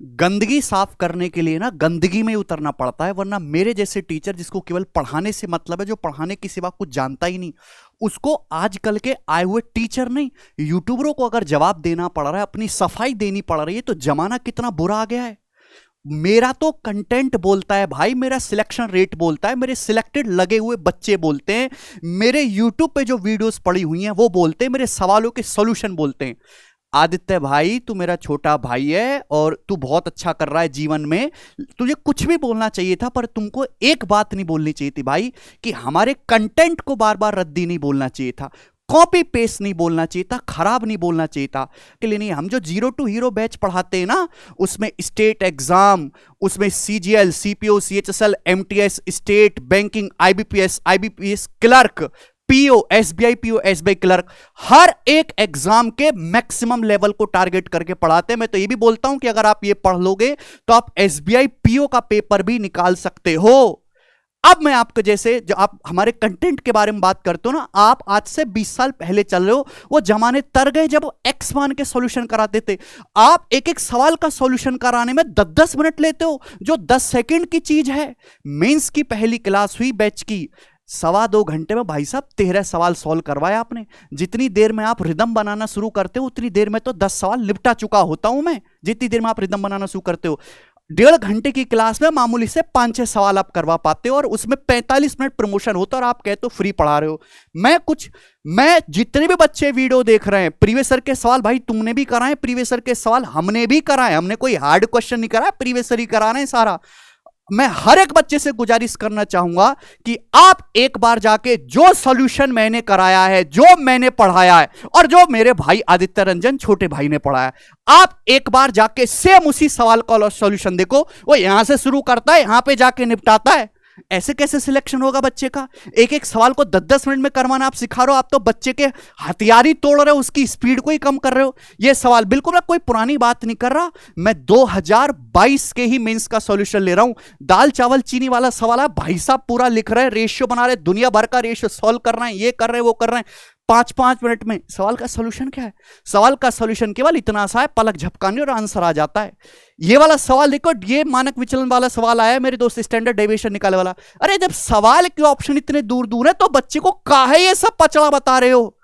गंदगी साफ करने के लिए ना गंदगी में ही उतरना पड़ता है, वरना मेरे जैसे टीचर जिसको केवल पढ़ाने से मतलब है, जो पढ़ाने के सिवा कुछ जानता ही नहीं, उसको आजकल के आए हुए टीचर नहीं, यूट्यूबरों को अगर जवाब देना पड़ रहा है, अपनी सफाई देनी पड़ रही है, तो जमाना कितना बुरा आ गया है। मेरा तो कंटेंट बोलता है भाई, मेरा सिलेक्शन रेट बोलता है, मेरे सिलेक्टेड लगे हुए बच्चे बोलते हैं, मेरे यूट्यूब पे जो वीडियोस पड़ी हुई हैं वो बोलते हैं, मेरे सवालों के सॉल्यूशन बोलते हैं। आदित्य भाई, तू मेरा छोटा भाई है और तू बहुत अच्छा कर रहा है जीवन में, तुझे कुछ भी बोलना चाहिए था, पर तुमको एक बात नहीं बोलनी चाहिए थी भाई, कि हमारे कंटेंट को बार बार रद्दी नहीं बोलना चाहिए था, कॉपी पेस्ट नहीं बोलना चाहिए था, खराब नहीं बोलना चाहिए था। के लिए नहीं, हम जो 0 to हीरो बैच पढ़ाते हैं ना, उसमें स्टेट एग्जाम, उसमें CGL, CPO, CHSL, MTS, state banking, IBPS clerk, PO, SBI PO, SBI clerk, हर एक एग्जाम के मैक्सिमम लेवल को टारगेट करके पढ़ाते हैं। मैं तो ये भी बोलता हूं कि अगर आप ये पढ़ लोगे तो आप एसबीआई पीओ का पेपर भी निकाल सकते हो। अब मैं आपको, जैसे जो आप हमारे कंटेंट के बारे में बात करते हो ना, आप आज से 20 साल पहले चल रहे हो, वो जमाने तर गए जब एक्स मान के सॉल्यूशन कराते थे। आप एक एक सवाल का सॉल्यूशन कराने में 10-10 मिनट लेते हो, जो 10 सेकंड की चीज है। मेंस की पहली क्लास हुई बैच की, 2.25 घंटे में भाई साहब 13 सवाल सॉल्व करवाया आपने। जितनी देर में आप रिदम बनाना शुरू करते हो, उतनी देर में तो 10 सवाल निपटा चुका होता हूं मैं। जितनी देर में आप रिदम बनाना शुरू करते हो, 1.5 घंटे की क्लास में मामूली से 5-6 सवाल आप करवा पाते हो, और उसमें 45 मिनट प्रमोशन होता है, और आप कहते हो फ्री पढ़ा रहे हो। मैं जितने भी बच्चे वीडियो देख रहे हैं, प्रीवियस ईयर के सवाल भाई तुमने भी कराए, प्रीवियस ईयर के सवाल हमने भी कराए, हमने कोई हार्ड क्वेश्चन नहीं कराया, प्रीवियस ईयर ही करा रहे हैं सारा। मैं हर एक बच्चे से गुजारिश करना चाहूंगा कि आप एक बार जाके जो सॉल्यूशन मैंने कराया है, जो मैंने पढ़ाया है, और जो मेरे भाई आदित्य रंजन छोटे भाई ने पढ़ाया, आप एक बार जाके सेम उसी सवाल का सॉल्यूशन देखो। वो यहां से शुरू करता है, यहां पे जाके निपटाता है। ऐसे कैसे सिलेक्शन होगा बच्चे का? एक एक सवाल को 10-10 मिनट में करवाना आप सिखा रहे हो, आप तो बच्चे के हथियार ही तोड़ रहे हो, उसकी स्पीड को ही कम कर रहे हो। ये सवाल बिल्कुल मैं कोई पुरानी बात नहीं कर रहा, मैं 2022 के ही मेंस का सॉल्यूशन ले रहा हूं। दाल चावल चीनी वाला सवाल है भाई साहब, पूरा लिख रहे हैं, रेशियो बना रहे हैं, दुनिया भर का रेशियो सॉल्व कर रहे हैं, ये कर रहे हैं, वो कर रहे हैं। 5-5 मिनट में सवाल का सॉल्यूशन क्या है? सवाल का सॉल्यूशन केवल इतना सा है, पलक झपकानी और आंसर आ जाता है। ये वाला सवाल देखो, ये मानक विचलन वाला सवाल आया मेरे दोस्त, स्टैंडर्ड डेविएशन निकाले वाला। अरे जब सवाल के ऑप्शन इतने दूर दूर है, तो बच्चे को काहे ये सब पचड़ा बता रहे हो?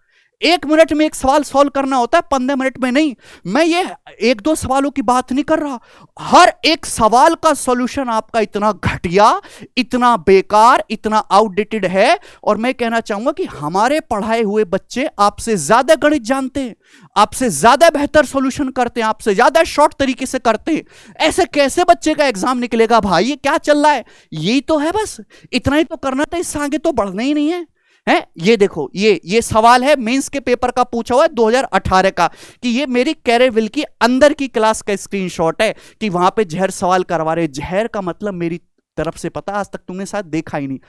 1 मिनट में एक सवाल सॉल्व करना होता है, 15 मिनट में नहीं। मैं ये 1-2 सवालों की बात नहीं कर रहा, हर एक सवाल का सॉल्यूशन आपका इतना घटिया, इतना बेकार, इतना आउटडेटेड है। और मैं कहना चाहूंगा कि हमारे पढ़ाए हुए बच्चे आपसे ज्यादा गणित जानते हैं, आपसे ज्यादा बेहतर सॉल्यूशन करते हैं, आपसे ज्यादा शॉर्ट तरीके से करते हैं। ऐसे कैसे बच्चे का एग्जाम निकलेगा भाई? ये क्या चल रहा है? यही तो है, बस इतना ही तो करना था, इससे आगे तो बढ़ना ही नहीं है। ये देखो, ये सवाल है मेंस के पेपर का, पूछा हुआ है 2018 का, कि ये मेरी कैरेविल की अंदर की क्लास का स्क्रीनशॉट है, कि वहां पे जहर सवाल करवा रहे। जहर का मतलब मेरी तरफ से पता, आज तक तुमने शायद देखा ही नहीं।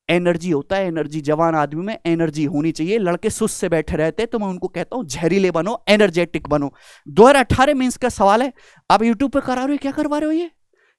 एनर्जी होता है, एनर्जी, जवान आदमी में एनर्जी होनी चाहिए। लड़के सुस्त से बैठे रहते हैं, तो मैं उनको कहता हूं जहरीले बनो, एनर्जेटिक बनो। 2018 मेंस का सवाल है, आप यूट्यूब पे करा रहे हो, क्या करवा रहे हो?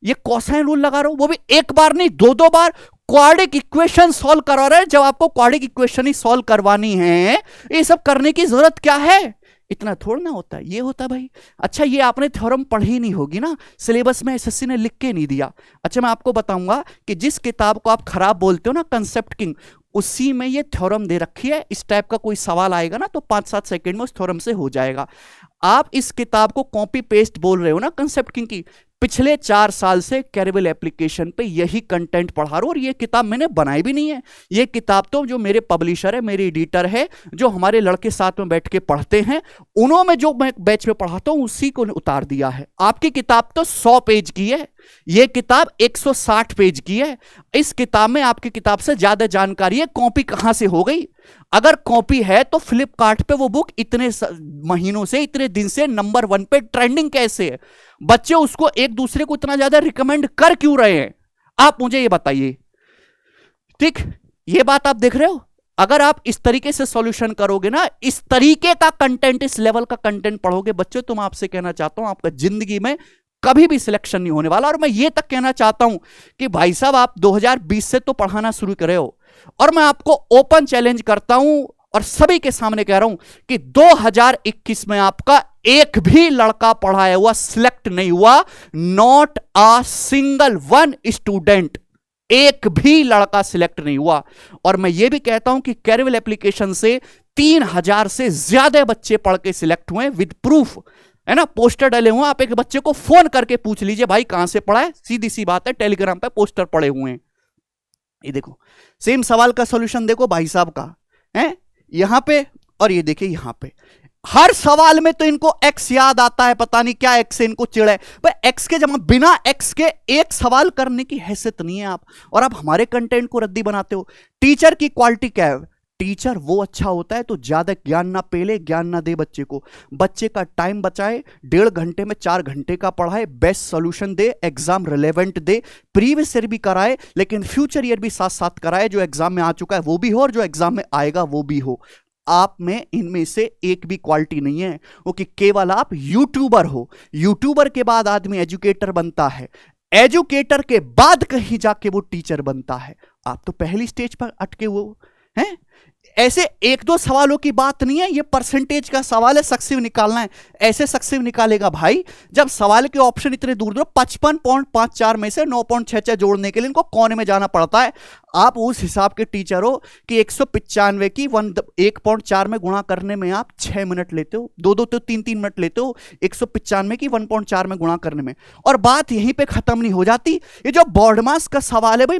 ये कोसाइन रूल लगा रहे हो, वो भी एक बार नहीं, 2-2 बार क्वाड्रिक इक्वेशन सॉल्व करवा रहे हैं। जब आपको क्वाड्रिक इक्वेशन ही सॉल्व करवानी है, ये सब करने की जरूरत क्या है? इतना थोड़ा ना होता है, ये होता है भाई। अच्छा, ये आपने थ्योरम पढ़ी नहीं होगी ना, सिलेबस में एसएससी ने लिख के नहीं दिया। अच्छा, मैं आपको बताऊंगा कि जिस किताब को आप खराब बोलते हो ना, कंसेप्ट किंग, उसी में ये थ्योरम दे रखी है। इस टाइप का कोई सवाल आएगा ना, तो 5-7 सेकंड में उस थ्योरम से हो जाएगा। आप इस किताब को कॉपी पेस्ट बोल रहे हो ना कंसेप्ट किंग की, पिछले 4 साल से कैरेविल एप्लीकेशन पे यही कंटेंट पढ़ा रहा हूं, और ये किताब मैंने बनाई भी नहीं है। ये किताब तो जो मेरे पब्लिशर है, मेरे एडिटर है, जो हमारे लड़के साथ में बैठ के पढ़ते हैं, उन्होंने जो मैं बैच में पढ़ाता हूं उसी को उतार दिया है। आपकी किताब तो 100 पेज की है, ये किताब 160 पेज की है। इस किताब में आपकी किताब से ज्यादा जानकारी है। कॉपी कहां से हो गई? अगर कॉपी है तो फ्लिपकार्ट पे वो बुक इतने महीनों से, इतने दिन से नंबर 1 पे ट्रेंडिंग कैसे है? बच्चे उसको एक दूसरे को इतना ज्यादा रिकमेंड कर क्यों रहे हैं? आप मुझे ये बताइए। ठीक, ये बात आप देख रहे हो? अगर आप इस तरीके से सॉल्यूशन करोगे ना, इस तरीके का कंटेंट, इस लेवल का कंटेंट पढ़ोगे बच्चों, तो मैं आपसे कहना चाहता हूं आपका जिंदगी में कभी भी सिलेक्शन नहीं होने वाला। और मैं ये तक कहना चाहता हूं कि भाई साहब, आप 2020 से तो पढ़ाना शुरू करे हो, और मैं आपको ओपन चैलेंज करता हूं, और सभी के सामने कह रहा हूं कि 2021 में आपका एक भी लड़का पढ़ाया हुआ सिलेक्ट नहीं हुआ, not a single one student, एक भी लड़का सिलेक्ट नहीं हुआ। और मैं यह भी कहता हूं कि कैरियल एप्लीकेशन से 3000 से ज्यादा बच्चे पढ़ के सिलेक्ट हुए विद प्रूफ, है ना, पोस्टर डले हुए। आप एक बच्चे को फोन करके पूछ लीजिए भाई कहां से पढ़ा है, सीधी सी बात है, टेलीग्राम पे पोस्टर पड़े हुए हैं। ये देखो सेम सवाल का सॉल्यूशन देखो भाई साहब का है यहां पे, और ये देखिए यहां पे। हर सवाल में तो इनको एक्स याद आता है, पता नहीं क्या एक्स से इनको चिड़ है भाई। एक्स के जमा बिना एक्स के एक सवाल करने की हैसियत नहीं है आप, और आप हमारे कंटेंट को रद्दी बनाते हो। टीचर की क्वालिटी क्या है? टीचर वो अच्छा होता है तो ज्यादा ज्ञान ना पेले, ज्ञान ना दे बच्चे को, बच्चे का टाइम बचाए, 1.5 घंटे में 4 घंटे का पढ़ाए, बेस्ट सॉल्यूशन दे, एग्जाम रिलेवेंट दे, प्रीवियस ईयर भी कराए लेकिन फ्यूचर ईयर भी साथ साथ कराए, जो एग्जाम में आ चुका है वो भी हो और जो एग्जाम में आएगा वो भी हो। आप में इनमें से एक भी क्वालिटी नहीं है, वो कि केवल आप यूट्यूबर हो। यूट्यूबर के बाद आदमी एजुकेटर बनता है, एजुकेटर के बाद कहीं जाके वो टीचर बनता है। आप तो पहली स्टेज पर अटके हुए हैं। ऐसे एक दो सवालों की बात नहीं है, ये परसेंटेज का सवाल है, सक्सेसिव निकालना है। ऐसे सक्सेसिव निकालेगा भाई जब सवाल के ऑप्शन इतने दूर दूर, 55.54 में से 9.66 जोड़ने के लिए इनको कोने में जाना पड़ता है। आप उस हिसाब के टीचर हो कि 195 की 1.4 में गुणा करने में आप 6 मिनट लेते हो, 2-2 तो 3-3 मिनट लेते हो 195 की 1.4 में गुणा करने में। और बात यहीं पे खत्म नहीं हो जाती। ये जो बोर्ड मास का सवाल है भाई,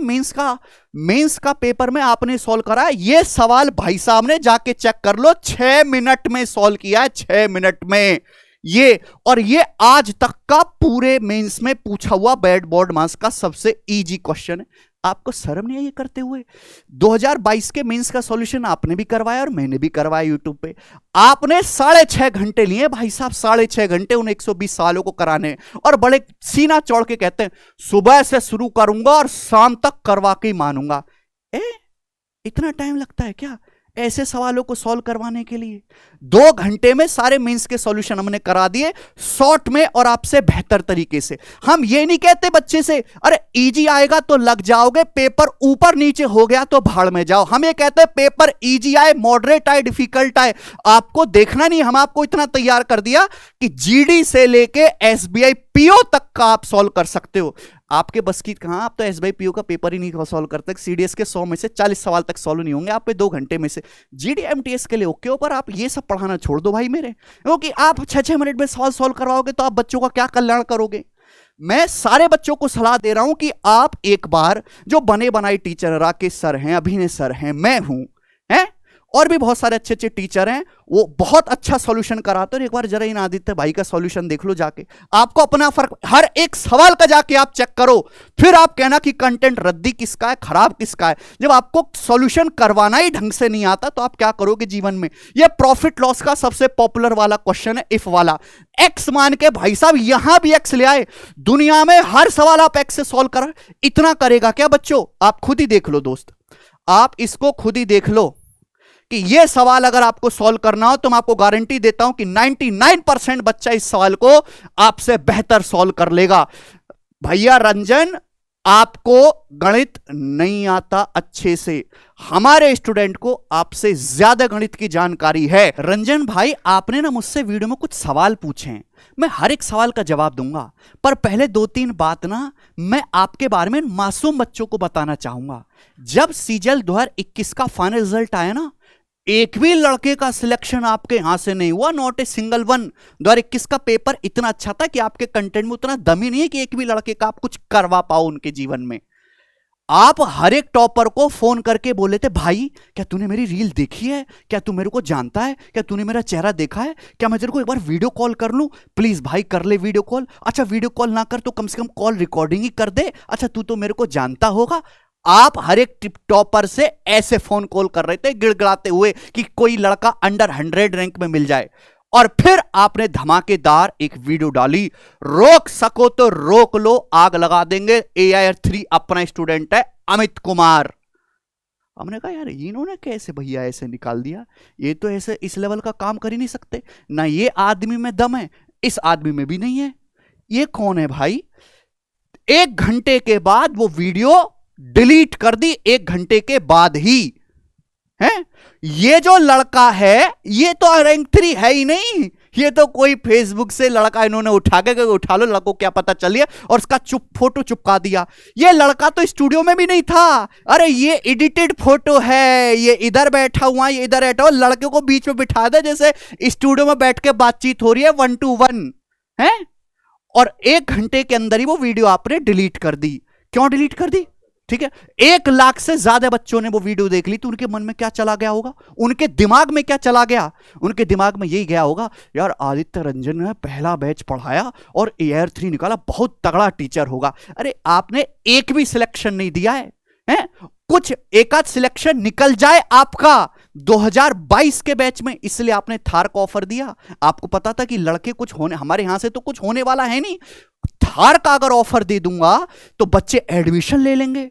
मेंस का पेपर में आपने सॉल्व करा है, ये सवाल भाई साहब ने जाके चेक कर लो 6 मिनट में सॉल्व किया है, 6 मिनट में ये। और ये आज तक का पूरे मेंस में पूछा हुआ बोर्ड मास का सबसे इजी क्वेश्चन है। आपको शर्म नहीं है ये करते हुए? 2022 के मेंस का सॉल्यूशन आपने भी करवाया और मैंने भी करवाया यूट्यूब पे। आपने 6.5 घंटे लिए भाई साहब, 6.5 घंटे उन 120 सालों को कराने, और बड़े सीना चौड़ के कहते हैं सुबह से शुरू करूंगा और शाम तक करवा के ही मानूंगा। इतना टाइम लगता है क्या ऐसे सवालों को सॉल्व करवाने के लिए? 2 घंटे में सारे मेंस के सॉल्यूशन हमने करा दिए, शॉर्ट में और आपसे बेहतर तरीके से। हम ये नहीं कहते बच्चे से अरे इजी आएगा तो लग जाओगे, पेपर ऊपर नीचे हो गया तो भाड़ में जाओ। हम ये कहते हैं पेपर इजी आए, मॉडरेट आए, डिफिकल्ट आए, आपको देखना नहीं। हम आपको इतना तैयार कर दिया कि जीडी से लेके एसबीआई पीओ तक का आप सॉल्व कर सकते हो। आपके बस की कहां, आप तो एसबीआई पीओ का पेपर ही नहीं सॉल्व करते। सीडीएस के 100 में से 40 सवाल तक सॉल्व नहीं होंगे आप पे 2 घंटे में से। जीडीएमटीएस के लिए ओके, ऊपर आप ये सब पढ़ाना छोड़ दो भाई मेरे, क्योंकि आप 6-6 मिनट में सवाल सॉल्व करवाओगे तो आप बच्चों का क्या कल्याण करोगे? मैं सारे बच्चों को सलाह दे रहा हूं कि आप एक बार, जो बने बनाए टीचर राकेश सर हैं, अभिनय सर हैं, मैं हूं, हैं और भी बहुत सारे अच्छे अच्छे टीचर हैं, वो बहुत अच्छा सॉल्यूशन कराते हैं। एक बार जरा इन आदित्य भाई का सॉल्यूशन देख लो जाके, आपको अपना फर्क, हर एक सवाल का जाके आप चेक करो, फिर आप कहना कि कंटेंट रद्दी किसका है, खराब किसका है। जब आपको सॉल्यूशन करवाना ही ढंग से नहीं आता तो आप क्या करोगे जीवन में? ये प्रॉफिट लॉस का सबसे पॉपुलर वाला क्वेश्चन है, इफ वाला। एक्स मान के भाई साहब यहां भी एक्स ले आए, दुनिया में हर सवाल आप एक्स से सॉल्व कर, इतना करेगा क्या बच्चों? आप खुद ही देख लो दोस्त, आप इसको खुद ही देख लो कि यह सवाल अगर आपको सॉल्व करना हो तो मैं आपको गारंटी देता हूं कि 99% बच्चा इस सवाल को आपसे बेहतर सॉल्व कर लेगा। भैया रंजन, आपको गणित नहीं आता अच्छे से, हमारे स्टूडेंट को आपसे ज्यादा गणित की जानकारी है। रंजन भाई, आपने ना मुझसे वीडियो में कुछ सवाल पूछे हैं, मैं हर एक सवाल का जवाब दूंगा, पर पहले 2-3 बात ना मैं आपके बारे में मासूम बच्चों को बताना चाहूंगा। जब सीजीएल 2021 का फाइनल रिजल्ट आया ना, एक भी लड़के का सिलेक्शन आपके यहां से नहीं हुआ, नॉट ए सिंगल वन। 2021 का पेपर इतना अच्छा था कि आपके कंटेंट में उतना दम ही नहीं है कि एक भी लड़के का आप कुछ करवा पाओ उनके जीवन में। आप हर एक टॉपर को फोन करके बोले थे भाई क्या तूने मेरी रील देखी है, क्या तू मेरे को जानता है, क्या तूने मेरा चेहरा देखा है, क्या मैं तेरे को एक बार वीडियो कॉल कर लूं, प्लीज भाई कर ले वीडियो कॉल। अच्छा वीडियो कॉल ना कर तो कम से कम कॉल रिकॉर्डिंग ही कर दे, अच्छा तू तो मेरे को जानता होगा। आप हर एक टिप टॉपर से ऐसे फोन कॉल कर रहे थे गिड़गिड़ाते हुए कि कोई लड़का अंडर 100 रैंक में मिल जाए, और फिर आपने धमाकेदार एक वीडियो डाली, रोक सको तो रोक लो, आग लगा देंगे, AIR3 अपना स्टूडेंट है अमित कुमार। हमने कहा यार इन्होंने कैसे भैया ऐसे निकाल दिया, ये तो ऐसे इस लेवल का काम कर ही नहीं सकते ना, ये आदमी में दम है, इस आदमी में भी नहीं है, ये कौन है भाई? 1 घंटे के बाद वो वीडियो डिलीट कर दी, 1 घंटे के बाद ही, है। ये जो लड़का है ये तो रैंक 3 है ही नहीं, ये तो कोई फेसबुक से लड़का इन्होंने उठा के उठा लो, लड़को क्या पता चलिए, और उसका फोटो चिपका दिया। ये लड़का तो स्टूडियो में भी नहीं था, अरे ये एडिटेड फोटो है, ये इधर बैठा हुआ, ये इधर बैठा हुआ, लड़के को बीच में बिठा दे जैसे स्टूडियो में बैठ के बातचीत हो रही है 1 to 1 है, और 1 घंटे के अंदर ही वो वीडियो आपने डिलीट कर दी। क्यों डिलीट कर दी? ठीक है, 1 लाख से ज्यादा बच्चों ने वो वीडियो देख ली, तो उनके मन में क्या चला गया होगा, उनके दिमाग में क्या चला गया? उनके दिमाग में यही गया होगा, यार आदित्य रंजन ने पहला बैच पढ़ाया और AIR 3 निकाला, बहुत तगड़ा टीचर होगा। अरे आपने एक भी सिलेक्शन नहीं दिया है? कुछ एक आध सिलेक्शन निकल जाए आपका 2022 के बैच में, इसलिए आपने थार को ऑफर दिया। आपको पता था कि लड़के कुछ होने, हमारे यहां से तो कुछ होने वाला है नहीं, थार का अगर ऑफर दे दूंगा तो बच्चे एडमिशन ले लेंगे,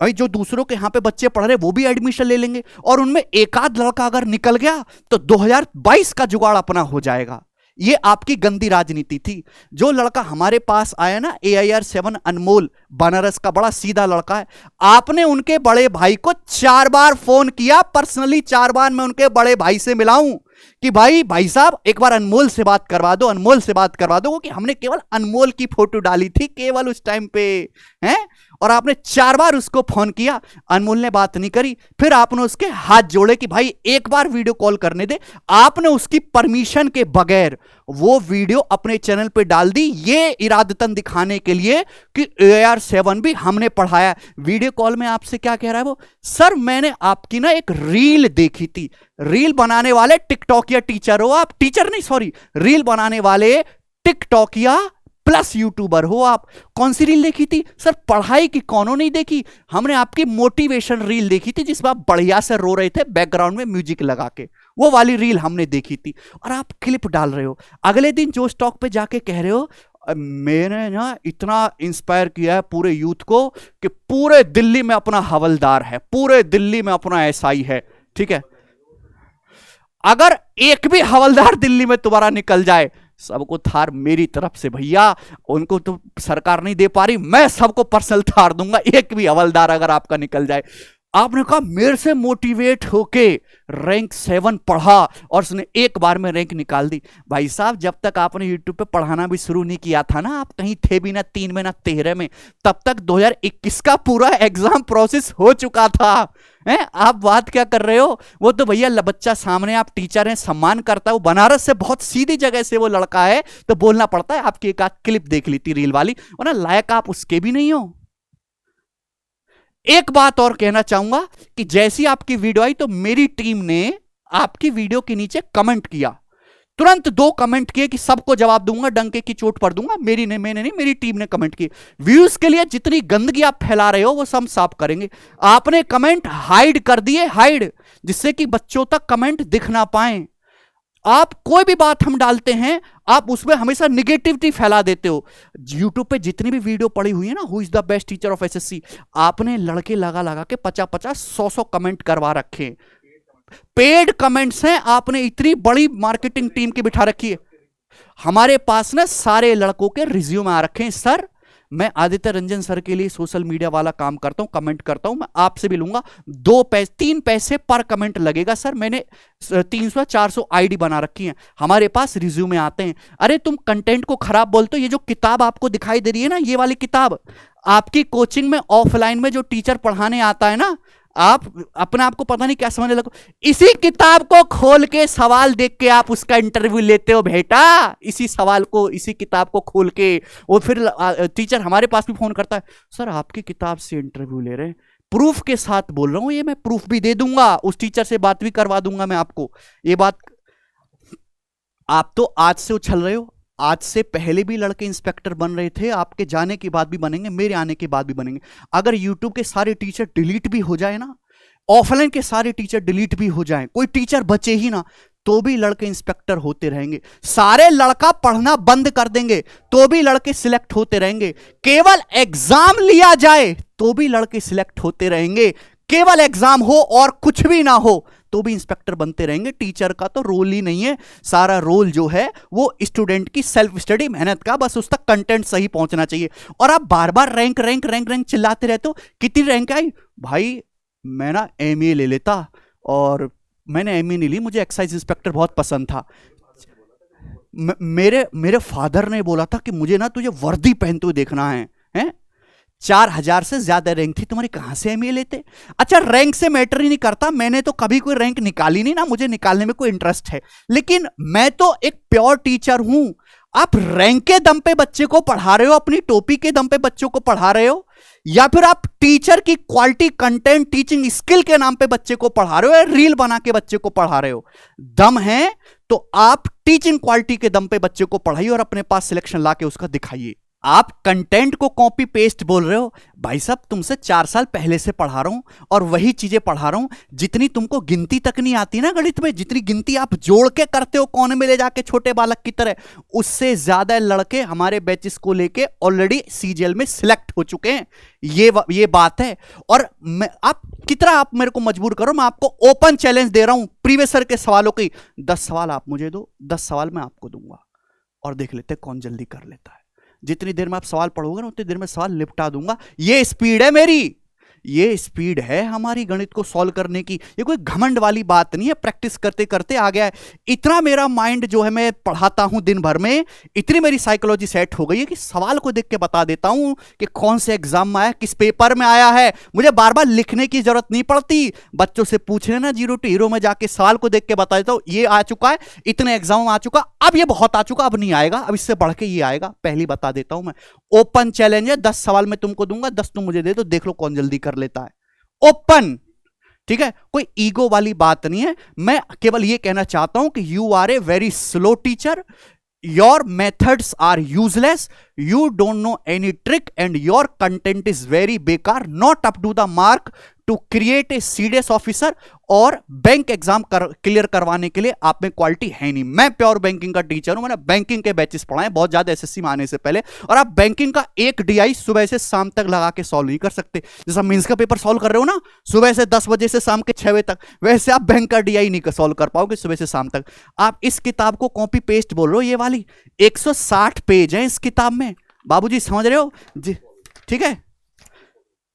जो दूसरों के यहां पे बच्चे पढ़ रहे वो भी एडमिशन ले लेंगे, और उनमें एक आध लड़का अगर निकल गया तो 2022 का जुगाड़ अपना हो जाएगा। ये आपकी गंदी राजनीति थी। जो लड़का हमारे पास आया ना AIR 7 अनमोल, बनारस का बड़ा सीधा लड़का है, आपने उनके बड़े भाई को 4 बार फोन किया, पर्सनली 4 बार मैं उनके बड़े भाई से मिला हूं कि भाई साहब एक बार अनमोल से बात करवा दो, अनमोल से बात करवा दो, कि हमने केवल अनमोल की फोटो डाली थी केवल उस टाइम पे, हैं, और आपने 4 बार उसको फोन किया, अनमोल ने बात नहीं करी। फिर आपने उसके हाथ जोड़े कि भाई एक बार वीडियो कॉल करने दे, आपने उसकी परमिशन के बगैर वो वीडियो अपने चैनल पे डाल दी, ये इरादतन दिखाने के लिए कि AIR 7 भी हमने पढ़ाया। वीडियो कॉल में आपसे क्या कह रहा है वो, सर मैंने आपकी ना एक रील देखी थी, रील बनाने वाले टिकटॉकिया टीचर हो आप, टीचर नहीं सॉरी, रील बनाने वाले टिकटॉकिया प्लस यूट्यूबर हो आप। कौन सी रील देखी थी? सर पढ़ाई की कौनों नहीं देखी, हमने आपकी मोटिवेशन रील देखी थी जिसमें आप बढ़िया से रो रहे थे बैकग्राउंड में म्यूजिक लगा के, वो वाली रील हमने देखी थी, और आप क्लिप डाल रहे हो। अगले दिन जो स्टॉक पे जाके कह रहे हो मैंने ना इतना इंस्पायर किया है पूरे यूथ को कि पूरे दिल्ली में अपना हवलदार है, पूरे दिल्ली में अपना SI है। ठीक है, अगर एक भी हवलदार दिल्ली में तुम्हारा निकल जाए, सबको थार मेरी तरफ से भैया, उनको तो सरकार नहीं दे पा रही, मैं सबको पर्सनल थार दूंगा, एक भी हवलदार अगर आपका निकल जाए। आपने कहा मेरे से मोटिवेट होके रैंक 7 पढ़ा और उसने एक बार में रैंक निकाल दी। भाई साहब जब तक आपने यूट्यूब पे पढ़ाना भी शुरू नहीं किया था ना, आप कहीं थे भी ना 3 में ना 13 में, तब तक 2021 का पूरा एग्जाम प्रोसेस हो चुका था। हैं आप बात क्या कर रहे हो? वो तो भैया बच्चा सामने, आप टीचर हैं, सम्मान करता है, वो बनारस से बहुत सीधी जगह से वो लड़का है, तो बोलना पड़ता है। आपकी एक आध क्लिप देख ली थी रील वाली, और ना लायक आप उसके भी नहीं हो। एक बात और कहना चाहूंगा कि जैसी आपकी वीडियो आई तो मेरी टीम ने आपकी वीडियो के नीचे कमेंट किया, तुरंत 2 कमेंट किए कि सबको जवाब दूंगा, डंके की चोट पर दूंगा। मैंने नहीं, मेरी टीम ने कमेंट किए। व्यूज के लिए जितनी गंदगी आप फैला रहे हो वो सब साफ करेंगे। आपने कमेंट हाइड कर दिए, हाइड, जिससे कि बच्चों तक कमेंट दिख ना पाए। आप कोई भी बात हम डालते हैं आप उसमें हमेशा निगेटिविटी फैला देते हो। यूट्यूब पे जितनी भी वीडियो पड़ी हुई है ना, who is the best teacher of SSC, आपने लड़के लगा लगा के 50-50 100 कमेंट करवा रखे, पेड कमेंट्स हैं। आपने इतनी बड़ी मार्केटिंग टीम की बिठा रखी है। हमारे पास ना सारे लड़कों के रिज्यूम आ रखे हैं। सर मैं आदित्य रंजन सर के लिए सोशल मीडिया वाला काम करता हूं, कमेंट करता हूं, मैं आपसे भी लूंगा 3 पैसे पर कमेंट लगेगा सर। मैंने 300-400 आईडी बना रखी है, हमारे पास रिज्यूमे आते हैं। अरे तुम कंटेंट को खराब बोलते हो। ये जो किताब आपको दिखाई दे रही है ना, ये वाली किताब आपकी कोचिंग में ऑफलाइन में जो टीचर पढ़ाने आता है ना, आप अपने आप को पता नहीं क्या समझने लगो, इसी किताब को खोल के सवाल देख के आप उसका इंटरव्यू लेते हो बेटा। इसी सवाल को, इसी किताब को खोल के वो फिर टीचर हमारे पास भी फोन करता है, सर आपकी किताब से इंटरव्यू ले रहे हैं, प्रूफ के साथ बोल रहा हूं, ये मैं प्रूफ भी दे दूंगा, उस टीचर से बात भी करवा दूंगा मैं आपको। ये बात आप तो आज से उछल रहे हो, आज से पहले भी लड़के इंस्पेक्टर बन रहे थे, आपके जाने के बाद भी बनेंगे, मेरे आने के बाद भी बनेंगे। अगर यूट्यूब के सारे टीचर डिलीट भी हो जाए ना, ऑफलाइन के सारे टीचर डिलीट भी हो जाएं, कोई टीचर बचे ही ना, तो भी लड़के इंस्पेक्टर होते रहेंगे। सारे लड़का पढ़ना बंद कर देंगे तो भी लड़के सिलेक्ट होते रहेंगे। केवल एग्जाम लिया जाए तो भी लड़के सिलेक्ट होते रहेंगे। केवल एग्जाम हो और कुछ भी ना हो तो भी इंस्पेक्टर बनते रहेंगे। टीचर का तो रोल ही नहीं है, सारा रोल जो है वो स्टूडेंट की सेल्फ स्टडी, मेहनत का, बस उस तक कंटेंट सही पहुंचना चाहिए। और आप बार बार रैंक रैंक रैंक रैंक चिल्लाते रहते हो। कितनी रैंक आई भाई? मैं ना MA ले लेता और मैंने एमई नहीं ली, मुझे एक्साइज इंस्पेक्टर बहुत पसंद था। मेरे मेरे फादर ने बोला था कि मुझे ना तुझे वर्दी पहनते हुए देखना है। 4,000 से ज्यादा रैंक थी तुम्हारी, कहां से एमए लेते? अच्छा, रैंक से मैटर ही नहीं करता, मैंने तो कभी कोई रैंक निकाली नहीं ना, मुझे निकालने में कोई इंटरेस्ट है, लेकिन मैं तो एक प्योर टीचर हूं। आप रैंक के दम पे बच्चे को पढ़ा रहे हो, अपनी टोपी के दम पे बच्चों को पढ़ा रहे हो, या फिर आप टीचर की क्वालिटी, कंटेंट, टीचिंग स्किल के नाम पे बच्चे को पढ़ा रहे हो, या रील बना के बच्चे को पढ़ा रहे हो? दम है तो आप टीचिंग क्वालिटी के दम पे बच्चे को पढ़ाइए और अपने पास सिलेक्शन ला के उसका दिखाइए। आप कंटेंट को कॉपी पेस्ट बोल रहे हो, भाई साहब तुमसे 4 साल पहले से पढ़ा रहा हूं और वही चीजें पढ़ा रहा हूं। जितनी तुमको गिनती तक नहीं आती ना गणित में, जितनी गिनती आप जोड़ के करते हो कोने में ले जाके छोटे बालक की तरह, उससे ज्यादा लड़के हमारे बैचेस को लेके ऑलरेडी सीजीएल में सिलेक्ट हो चुके हैं। ये बात है। और आप कितना आप मेरे को मजबूर करो, मैं आपको ओपन चैलेंज दे रहा हूं प्रीवियस ईयर के सवालों की। 10 सवाल आप मुझे दो, 10 सवाल मैं आपको दूंगा, और देख लेते कौन जल्दी कर लेता है। जितनी देर में आप सवाल पढ़ोगे ना, उतनी देर में सवाल निपटा दूंगा। ये स्पीड है मेरी, ये स्पीड है हमारी गणित को सॉल्व करने की। ये कोई घमंड वाली बात नहीं है, प्रैक्टिस करते करते आ गया है। इतना मेरा माइंड जो है, मैं पढ़ाता हूं दिन भर में, इतनी मेरी साइकोलॉजी सेट हो गई है कि सवाल को देख के बता देता हूं कि कौन से एग्जाम में आया, किस पेपर में आया है। मुझे बार बार लिखने की जरूरत नहीं पड़ती, बच्चों से पूछ लेना, जीरो टू हीरो में जाके सवाल को देख के बता देता हूं, ये आ चुका है, इतने एग्जाम में आ चुका, अब ये बहुत आ चुका, अब नहीं आएगा, अब इससे बढ़ के ये आएगा, पहले बता देता हूं मैं। ओपन चैलेंज है, 10 सवाल मैं तुमको दूंगा, 10 तुम मुझे दे दो, देख लो कौन जल्दी कर लेता है। ओपन, ठीक है, कोई ईगो वाली बात नहीं है। मैं केवल यह कहना चाहता हूं कि you are a very slow teacher, your methods are useless, you don't know any trick and your content is very बेकार, not up to the mark to create a CDS officer, और बैंक एग्जाम क्लियर करवाने के लिए आप में quality है नहीं। मैं प्योर बैंकिंग का टीचर हूं, मैंने बैंकिंग के बैचेस पढ़ाए बहुत ज्यादा एसएससी में आने से पहले, और आप बैंकिंग का एक डीआई सुबह से शाम तक लगा के सॉल्व नहीं कर सकते। जैसा मेंस का पेपर सॉल्व कर रहे हो ना सुबह से 10 बजे से शाम के 6 बजे तक, वैसे आप बैंक का डीआई नहीं सॉल्व कर पाओगे सुबह से शाम तक। आप इस किताब को कॉपी पेस्ट बोल रहे हो, ये वाली 160 पेज है इस किताब में, बाबूजी समझ रहे हो जी? ठीक है,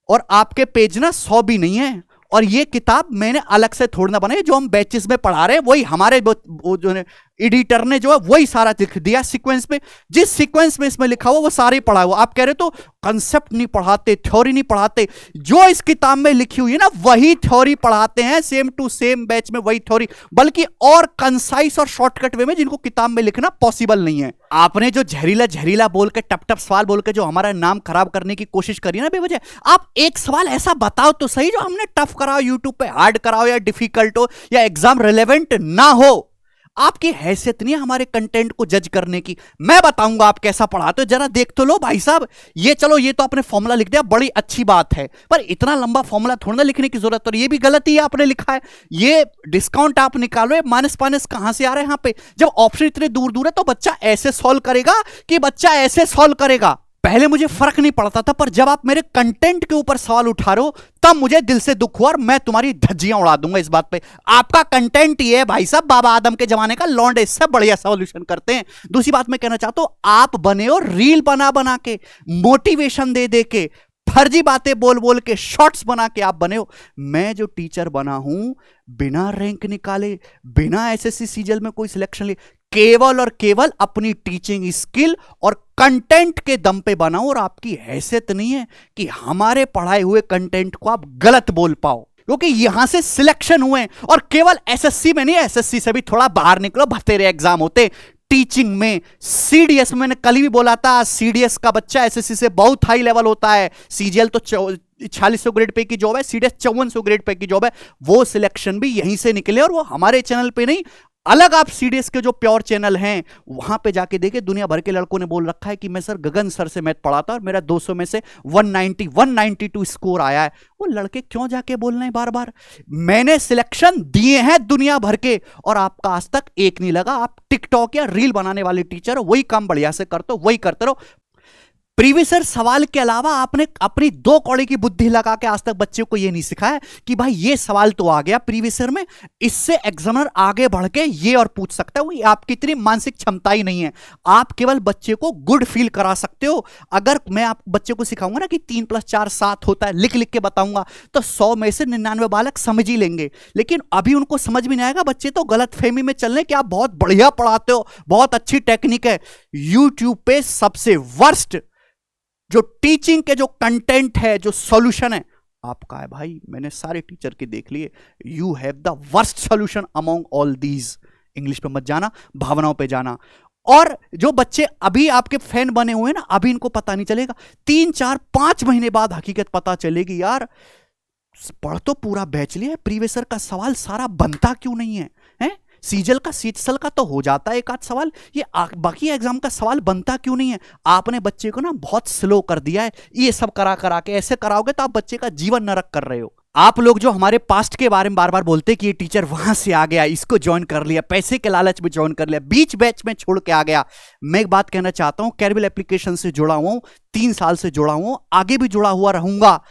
और आपके पेज ना 100 भी नहीं है। और ये किताब मैंने अलग से थोड़ी ना बनाई, जो हम बैचेस में पढ़ा रहे हैं वही हमारे वो जो है एडिटर ने जो है वही सारा लिख दिया सीक्वेंस में, जिस सीक्वेंस में इसमें लिखा हुआ वो सारे पढ़ा हुआ। आप कह रहे तो कंसेप्ट नहीं पढ़ाते, थ्योरी नहीं पढ़ाते, जो इस किताब में लिखी हुई है ना वही थ्योरी पढ़ाते हैं, सेम टू सेम बैच में वही थ्योरी, बल्कि और कंसाइज और शॉर्टकट वे में, जिनको किताब में लिखना पॉसिबल नहीं है। आपने जो जहरीला जहरीला बोल के, टप टप सवाल बोल के जो हमारा नाम खराब करने की कोशिश करी ना बेवजह, आप एक सवाल ऐसा बताओ तो सही जो हमने टफ कराओ, यूट्यूब पे हार्ड कराओ, या डिफिकल्ट हो, या एग्जाम रिलेवेंट ना हो। आपकी हैसियत नहीं है हमारे कंटेंट को जज करने की। मैं बताऊंगा आप कैसा पढ़ाते हो, जरा देख तो लो भाई साहब। ये चलो, ये तो आपने फॉर्मूला लिख दिया, बड़ी अच्छी बात है, पर इतना लंबा फॉर्मूला थोड़ा ना लिखने की जरूरत, और ये भी गलती है आपने लिखा है। ये डिस्काउंट आप निकालो, माइनस माइनस कहां से आ रहा है यहाँ पे? जब ऑप्शन इतने दूर दूर है तो बच्चा ऐसे सॉल्व करेगा कि बच्चा ऐसे सॉल्व करेगा। पहले मुझे फर्क नहीं पड़ता था, पर जब आप मेरे कंटेंट के ऊपर सवाल उठा रहे हो तब मुझे दिल से दुख हुआ, और मैं तुम्हारी धज्जियां उड़ा दूंगा इस बात पे। आपका कंटेंट ये है भाई साहब, बाबा आदम के जमाने का, लौंडे इससे बढ़िया सॉल्यूशन करते हैं। दूसरी बात मैं कहना चाहता हूं, आप बने हो रील बना बना के, मोटिवेशन दे दे के, फर्जी बातें बोल बोल के, शॉर्ट्स बना के आप बने हो। मैं जो टीचर बना हूं, बिना रैंक निकाले, बिना एसएससी सीजीएल में कोई सिलेक्शन ले, केवल और केवल अपनी टीचिंग स्किल और कंटेंट के दम पे बनाओ। और आपकी हैसियत नहीं है कि हमारे पढ़ाए हुए कंटेंट को आप गलत बोल पाओ, क्योंकि यहां से सिलेक्शन हुए, और केवल एसएससी में नहीं, एसएससी से भी थोड़ा बाहर निकलो, भतेरे एग्जाम होते टीचिंग में, सीडीएस में। मैंने कल भी बोला था, सीडीएस का बच्चा एसएससी से बहुत हाई लेवल होता है। सीजीएल तो 4600 ग्रेड पे की जॉब है, सीडीएस 5400 ग्रेड पे की जॉब है। वो सिलेक्शन भी यहीं से निकले, और वो हमारे चैनल पे नहीं, अलग आप सीडीएस के जो प्योर चैनल हैं वहां पे जाके देखे। दुनिया भर के लड़कों ने बोल रखा है कि मैं सर गगन सर से मैथ पढ़ाता और मेरा 200 में से 192 स्कोर आया है। वो लड़के क्यों जाके बोल रहे हैं बार बार? मैंने सिलेक्शन दिए हैं दुनिया भर के, और आपका आज तक एक नहीं लगा। आप टिकटॉक या रील बनाने वाले टीचर हो, वही काम बढ़िया से करते हो, वही करते रहो। प्रीवियस सवाल के अलावा आपने अपनी दो कौड़ी की बुद्धि लगा के आज तक बच्चे को यह नहीं सिखाया कि भाई ये सवाल तो आ गया प्रीवियस में, इससे एग्जामिनर आगे बढ़ के ये और पूछ सकता है। वो आपकी इतनी मानसिक क्षमता ही नहीं है। आप केवल बच्चे को गुड फील करा सकते हो। अगर मैं आप बच्चे को सिखाऊंगा ना कि 3 + 4 7 होता है, लिख लिख के बताऊंगा, तो 100 में से 99 बालक समझ ही लेंगे। लेकिन अभी उनको समझ में नहीं आएगा। बच्चे तो गलत फहमी में चल रहे कि आप बहुत बढ़िया पढ़ाते हो, बहुत अच्छी टेक्निक है। यूट्यूब पे सबसे वर्स्ट जो टीचिंग के जो कंटेंट है, जो सॉल्यूशन है, आपका है भाई। मैंने सारे टीचर के देख लिए। You have the worst solution among all these. English पे मत जाना, भावनाओं पे जाना। और जो बच्चे अभी आपके फैन बने हुए हैं ना, अभी इनको पता नहीं चलेगा। 3 4 5 महीने बाद हकीकत पता चलेगी। यार पढ़ तो पूरा बैच लिया है, प्रीवियसर का सवाल सारा बनता क्यों नहीं है? हैं? सीजल का सीटसल का तो हो जाता है एक आध सवाल, ये बाकी एग्जाम का सवाल बनता क्यों नहीं है? आपने बच्चे को ना बहुत स्लो कर दिया है। ये सब करा करा के ऐसे कराओगे तो आप बच्चे का जीवन नरक कर रहे हो। आप लोग जो हमारे पास्ट के बारे में बार बार बोलते कि ये टीचर वहां से आ गया, इसको ज्वाइन कर लिया, पैसे के लालच में ज्वाइन कर लिया, बीच बैच में छोड़ के आ गया। मैं एक बात कहना चाहता हूं, कैरबिल एप्लीकेशन से जुड़ा हुआ हूं, 3 साल से जुड़ा हूं, आगे भी जुड़ा हुआ रहूंगा।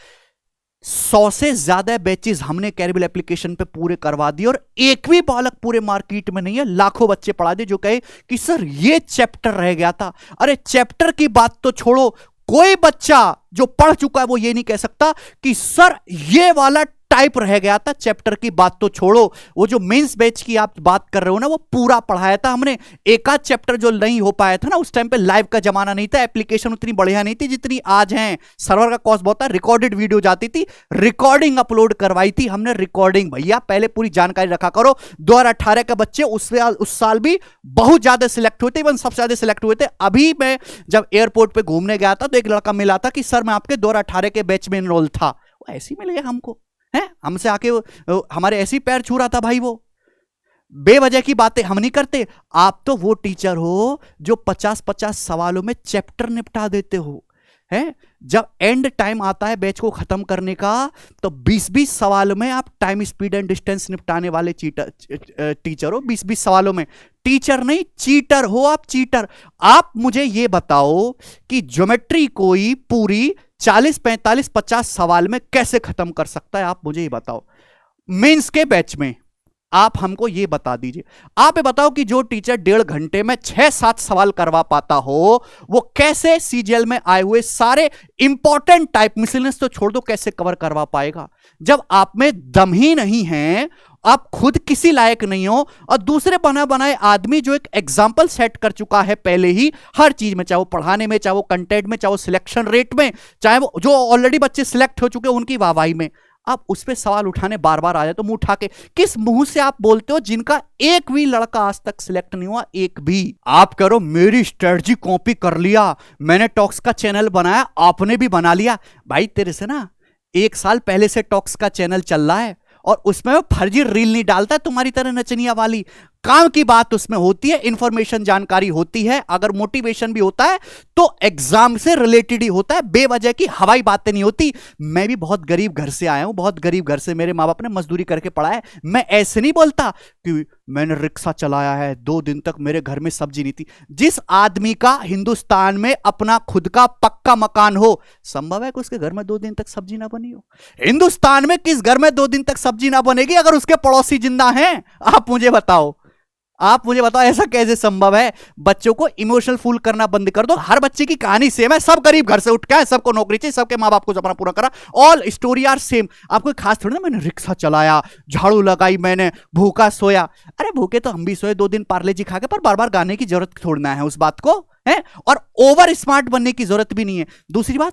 100 से ज्यादा बैचेस हमने कैरबिल एप्लीकेशन पे पूरे करवा दिए और एक भी बालक पूरे मार्केट में नहीं है। लाखों बच्चे पढ़ा दिए जो कहे कि सर ये चैप्टर रह गया था। अरे चैप्टर की बात तो छोड़ो, कोई बच्चा जो पढ़ चुका है वो ये नहीं कह सकता कि सर ये वाला टाइप रह गया था। चैप्टर की बात तो छोड़ो, वो जो मेंस बैच की आप बात कर रहे हो ना, वो पूरा पढ़ाया था हमने। एक आध चैप्टर जो नहीं हो पाया था ना, उस टाइम पे लाइव का जमाना नहीं था, एप्लीकेशन उतनी बढ़िया नहीं थी जितनी आज है। सर्वर का कॉस्ट बहुत था, रिकॉर्डेड वीडियो जाती थी, रिकॉर्डिंग अपलोड करवाई थी हमने। रिकॉर्डिंग भैया पहले पूरी जानकारी रखा करो। 2018 के बच्चे उस साल भी बहुत ज्यादा सिलेक्ट हुए थे, इवन सबसे ज्यादा सिलेक्ट हुए थे। अभी मैं जब एयरपोर्ट पे घूमने गया था तो एक लड़का मिला था कि सर मैं आपके 2018 के बैच में एनरोल था। वो ऐसे ही मिल गया हमको, है हमसे आके हमारे ऐसे ही पैर छू रहा था भाई। वो बेवजह की बातें हम नहीं करते। आप तो वो टीचर हो जो 50-50 सवालों में चैप्टर निपटा देते हो, है। जब एंड टाइम आता है बैच को खत्म करने का, तो 20-20 सवालों में आप टाइम स्पीड एंड डिस्टेंस निपटाने वाले टीचर हो। 20-20 सवालों में टीचर नहीं, चीटर हो आप, चीटर। आप मुझे ये बताओ कि ज्योमेट्री कोई पूरी 40, 45, 50 सवाल में कैसे खत्म कर सकता है? आप मुझे ये बताओ। मेंस के बैच में आप हमको ये बता दीजिए। आप ये बताओ कि जो टीचर 1.5 घंटे में 6-7 सवाल करवा पाता हो, वो कैसे सीजीएल में आए हुए सारे इंपॉर्टेंट टाइप, मिसलेनियस तो छोड़ दो, कैसे कवर करवा पाएगा? जब आप में दम ही नहीं है, आप खुद किसी लायक नहीं हो, और दूसरे बना बनाए आदमी जो एक एग्जाम्पल सेट कर चुका है पहले ही हर चीज में, चाहे वो पढ़ाने में, चाहे वो कंटेंट में, चाहे वो सिलेक्शन रेट में, चाहे वो जो ऑलरेडी बच्चे सिलेक्ट हो चुके हैं उनकी वाहवाही में, आप उस पर सवाल उठाने बार बार आ जाए तो मुंह उठा के किस मुंह से आप बोलते हो जिनका एक भी लड़का आज तक सिलेक्ट नहीं हुआ? एक भी। आप करो मेरी स्ट्रेटजी कॉपी कर लिया, मैंने टॉक्स का चैनल बनाया, आपने भी बना लिया। भाई तेरे से ना 1 साल पहले से टॉक्स का चैनल चल रहा है और उसमें वो फर्जी रील नहीं डालता तुम्हारी तरह नचनिया वाली। काम की बात उसमें होती है, इंफॉर्मेशन जानकारी होती है, अगर मोटिवेशन भी होता है तो एग्जाम से रिलेटेड ही होता है, बेवजह की हवाई बातें नहीं होती। मैं भी बहुत गरीब घर से आया हूं, बहुत गरीब घर से मेरे माँ बाप ने मजदूरी करके पढ़ा है। मैं ऐसे नहीं बोलता कि मैंने रिक्शा चलाया है, 2 दिन तक मेरे घर में सब्जी नहीं थी। जिस आदमी का हिंदुस्तान में अपना खुद का पक्का मकान हो, संभव है कि उसके घर में 2 दिन तक सब्जी ना बनी हो? हिंदुस्तान में किस घर में 2 दिन तक सब्जी ना बनेगी अगर उसके पड़ोसी जिंदा हैं? आप मुझे बताओ, आप मुझे बताओ ऐसा कैसे संभव है? बच्चों को इमोशनल फूल करना बंद कर दो। हर बच्चे की कहानी सेम है, सब गरीब घर से उठ के आए, सबको नौकरी चाहिए, सबके माँ बाप को सपना पूरा करा, ऑल स्टोरी आर सेम। आपको खास थोड़ी ना, मैंने रिक्शा चलाया, झाड़ू लगाई, मैंने भूखा सोया। अरे भूखे तो हम भी सोए 2 दिन पार्ले जी खा के, पर बार बार गाने की जरूरत छोड़ना है उस बात को, है। और ओवर स्मार्ट बनने की जरूरत भी नहीं है। दूसरी बात,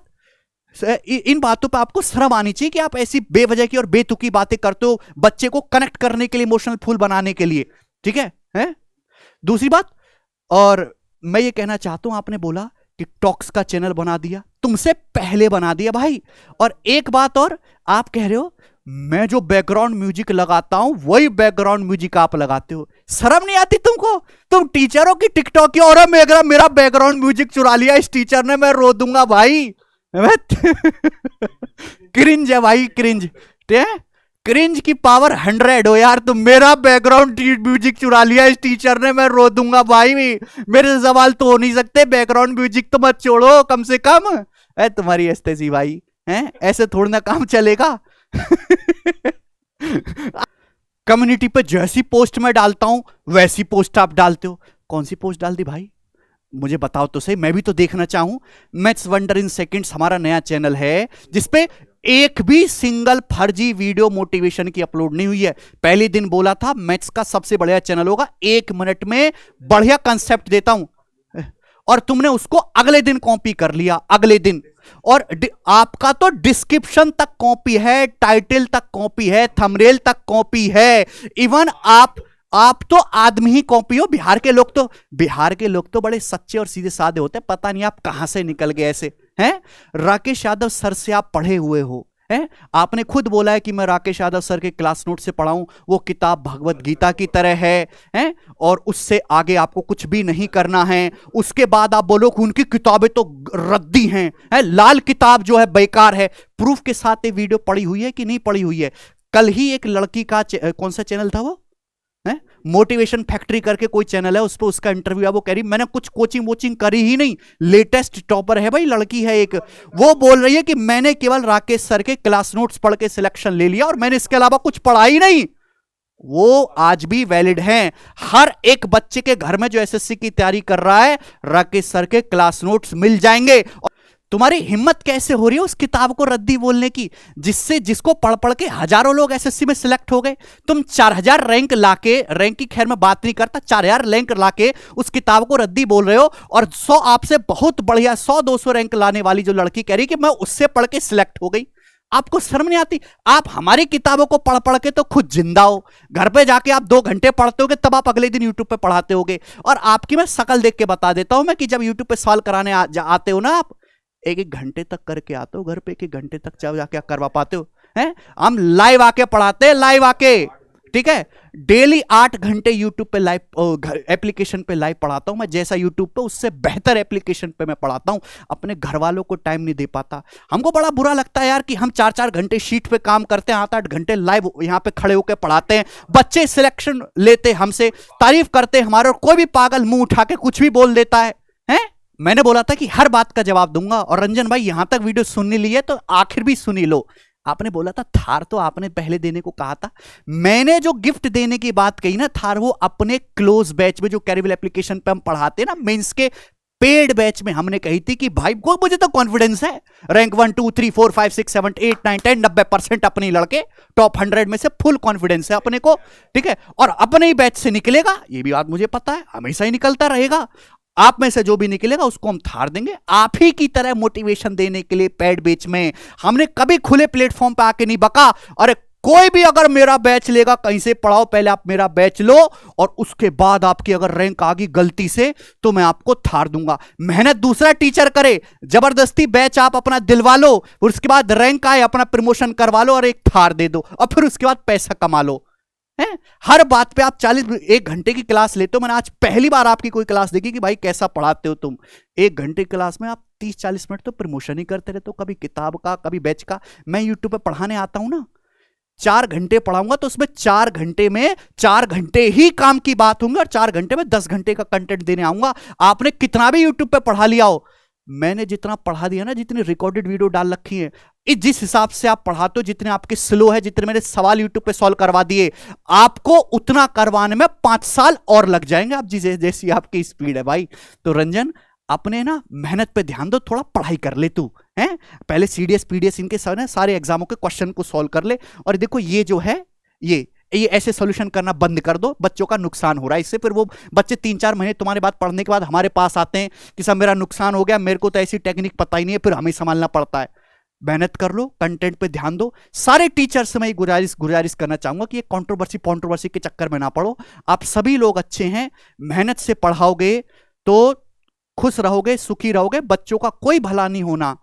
इन बातों पे आपको शर्म आनी चाहिए कि आप ऐसी बेवजह की और बेतुकी बातें करते हो बच्चे को कनेक्ट करने के लिए, इमोशनल फूल बनाने के लिए, ठीक है? दूसरी बात, और मैं ये कहना चाहता हूं, आपने बोला कि टॉक्स का चैनल बना दिया, तुमसे पहले बना दिया भाई। और एक बात और, आप कह रहे हो मैं जो बैकग्राउंड म्यूजिक लगाता हूं वही बैकग्राउंड म्यूजिक आप लगाते हो। शर्म नहीं आती तुमको? तुम टीचर हो कि टिकटॉक की? और मेरा बैकग्राउंड म्यूजिक चुरा लिया इस टीचर ने, मैं रो दूंगा भाई। क्रिंज है भाई, क्रिंज। क्रिंज की पावर 100 हो यार। तुम मेरा बैकग्राउंड म्यूजिक चुरा लिया इस टीचर ने, मैं रो दूंगा भाई। मेरे से सवाल तो हो नहीं सकते, बैकग्राउंड म्यूजिक तो मत छोड़ो कम से कम। है तुम्हारी एस्तेसी भाई, हैं ऐसे थोड़ा ना काम चलेगा। कम्युनिटी पे जैसी पोस्ट मैं डालता हूं वैसी पोस्ट आप डालते हो। कौन सी पोस्ट डाल दी भाई, मुझे बताओ तो सही, मैं भी तो देखना चाहूं। मैथ्स वंडर इन सेकंड्स हमारा नया चैनल है जिसपे एक भी सिंगल फर्जी वीडियो मोटिवेशन की अपलोड नहीं हुई है। पहले दिन बोला था मैथ्स का सबसे बढ़िया चैनल होगा, 1 मिनट में बढ़िया कंसेप्ट देता हूं, और तुमने उसको अगले दिन कॉपी कर लिया, अगले दिन। और आपका तो डिस्क्रिप्शन तक कॉपी है, टाइटल तक कॉपी है, थंबनेल तक कॉपी है, इवन आप तो आदमी ही कॉपी हो। बिहार के लोग तो बड़े सच्चे और सीधे साधे होते हैं, पता नहीं आप कहां से निकल गए ऐसे हैं। राकेश यादव सर से आप पढ़े हुए हो, हैं? आपने खुद बोला है कि मैं राकेश यादव सर के क्लास नोट से पढ़ा हूं, वो किताब भगवत गीता की तरह है, हैं? और उससे आगे आपको कुछ भी नहीं करना है। उसके बाद आप बोलो कि उनकी किताबें तो रद्दी हैं, लाल किताब जो है बेकार है। प्रूफ के साथ ये वीडियो पढ़ी हुई है कि नहीं पढ़ी हुई है? कल ही एक लड़की का कौन सा चैनल था वो, मोटिवेशन फैक्ट्री करके कोई चैनल है, उस पर उसका इंटरव्यू है। वो कह रही मैंने कुछ कोचिंग वोचिंग करी ही नहीं, लेटेस्ट टॉपर है भाई, लड़की है एक। वो बोल रही है कि मैंने केवल राकेश सर के क्लास नोट्स पढ़ के सिलेक्शन ले लिया और मैंने इसके अलावा कुछ पढ़ा ही नहीं। वो आज भी वैलिड हैं। हर एक बच्चे के घर में जो एसएससी की तैयारी कर रहा है, राकेश सर के क्लास नोट्स मिल जाएंगे। तुम्हारी हिम्मत कैसे हो रही है उस किताब को रद्दी बोलने की, जिसको पढ़ पढ़ के हजारों लोग एसएससी में सिलेक्ट हो गए। तुम 4000 रैंक लाके, रैंक की खैर मैं बात नहीं करता, 4000 रैंक लाके उस किताब को रद्दी बोल रहे हो, और 100 आपसे बहुत बढ़िया 100-200 रैंक लाने वाली जो लड़की कह रही कि मैं उससे पढ़ के सिलेक्ट हो गई। आपको शर्म नहीं आती? आप हमारी किताबों को पढ़ पढ़ के तो खुद जिंदा हो, घर पे जाके आप 2 घंटे पढ़ते होगे, तब आप अगले दिन यूट्यूब पे पढ़ाते होगे। और आपकी मैं शकल देख के बता देता हूं मैं कि जब यूट्यूब पे सवाल कराने आते हो ना, आप 1-1 घंटे तक करके आते हो घर पे, 1-1 घंटे तक जाके करवा पाते हो, हैं? हम लाइव आके पढ़ाते हैं, लाइव आके, ठीक है। डेली 8 घंटे यूट्यूब पे लाइव एप्लीकेशन पे लाइव पढ़ाता हूं मैं, जैसा यूट्यूब पे उससे बेहतर एप्लीकेशन पे मैं पढ़ाता हूं। अपने घर वालों को टाइम नहीं दे पाता। हमको बड़ा बुरा लगता है यार कि हम 4-4 घंटे शीट पे काम करते हैं, 8-8 घंटे लाइव यहां पे खड़े होकर पढ़ाते हैं, बच्चे सिलेक्शन लेते हमसे, तारीफ करते हैं हमारे, और कोई भी पागल मुंह उठा के कुछ भी बोल देता है, हैं? मैंने बोला था कि हर बात का जवाब दूंगा, और रंजन भाई यहां तक वीडियो सुनने ली है तो आखिर भी सुनी लो। आपने बोला था थार, तो आपने पहले देने को कहा था। मैंने जो गिफ्ट देने की बात कही ना थार, वो अपने क्लोज बैच में जो कैरिबल एप्लीकेशन पे हम पढ़ाते हैं ना, मेंस के पेड बैच में हमने कही थी कि भाई को मुझे तो कॉन्फिडेंस है, रैंक 1 2 3 4 5 6 7 8 9 10 90% अपने लड़के टॉप 100 में से फुल कॉन्फिडेंस है अपने को, ठीक है। और अपने ही बैच से निकलेगा, ये भी बात मुझे पता है, हमेशा ही निकलता रहेगा। आप में से जो भी निकलेगा उसको हम थार देंगे। आप ही की तरह मोटिवेशन देने के लिए पेड बैच में हमने कभी खुले प्लेटफॉर्म पे आके नहीं बका। अरे कोई भी अगर मेरा बैच लेगा, कहीं से पढ़ाओ, पहले आप मेरा बैच लो और उसके बाद आपकी अगर रैंक आ गई गलती से तो मैं आपको थार दूंगा। मेहनत दूसरा टीचर करे, जबरदस्ती बैच आप अपना दिलवा लो, उसके बाद रैंक आए अपना प्रमोशन करवा लो और एक थार दे दो, और फिर उसके बाद पैसा कमा लो, है? हर बात पे आप 1 घंटे की क्लास लेते हो। मैंने आज पहली बार आपकी कोई क्लास देखी कि भाई कैसा पढ़ाते हो तुम। 1 घंटे की क्लास में आप 30-40 मिनट तो प्रमोशन ही करते रहते हो, कभी किताब का कभी बैच का। मैं यूट्यूब पे पढ़ाने आता हूं ना, 4 घंटे पढ़ाऊंगा तो उसमें 4 घंटे में 4 घंटे ही काम की बात होंगी, और 4 घंटे में 10 घंटे का कंटेंट देने आऊंगा। आपने कितना भी यूट्यूब पे पढ़ा लिया हो, मैंने जितना पढ़ा दिया ना, जितनी रिकॉर्डेड वीडियो डाल रखी है, जिस हिसाब से आप पढ़ाते हो, जितने आपके स्लो है, जितने मैंने सवाल यूट्यूब पे सॉल्व करवा दिए, आपको उतना करवाने में 5 साल और लग जाएंगे, आप जैसी आपकी स्पीड है भाई। तो रंजन अपने ना मेहनत पे ध्यान दो, थोड़ा पढ़ाई कर ले तू, हैं? पहले सीडीएस पीडीएस इनके सारे एग्जामों के क्वेश्चन को सॉल्व कर ले। और देखो ये जो है ये ऐसे सॉल्यूशन करना बंद कर दो, बच्चों का नुकसान हो रहा है इससे। फिर वो बच्चे 3-4 महीने तुम्हारे बात पढ़ने के बाद हमारे पास आते हैं कि सब मेरा नुकसान हो गया, मेरे को तो ऐसी टेक्निक पता ही नहीं है, फिर हमें संभालना पड़ता है। मेहनत कर लो, कंटेंट पे ध्यान दो। सारे टीचर से मैं गुजारिश करना चाहूंगा कि ये कंट्रोवर्सी के चक्कर में ना पड़ो। आप सभी लोग अच्छे हैं, मेहनत से पढ़ाओगे तो खुश रहोगे, सुखी रहोगे, बच्चों का कोई भला नहीं होना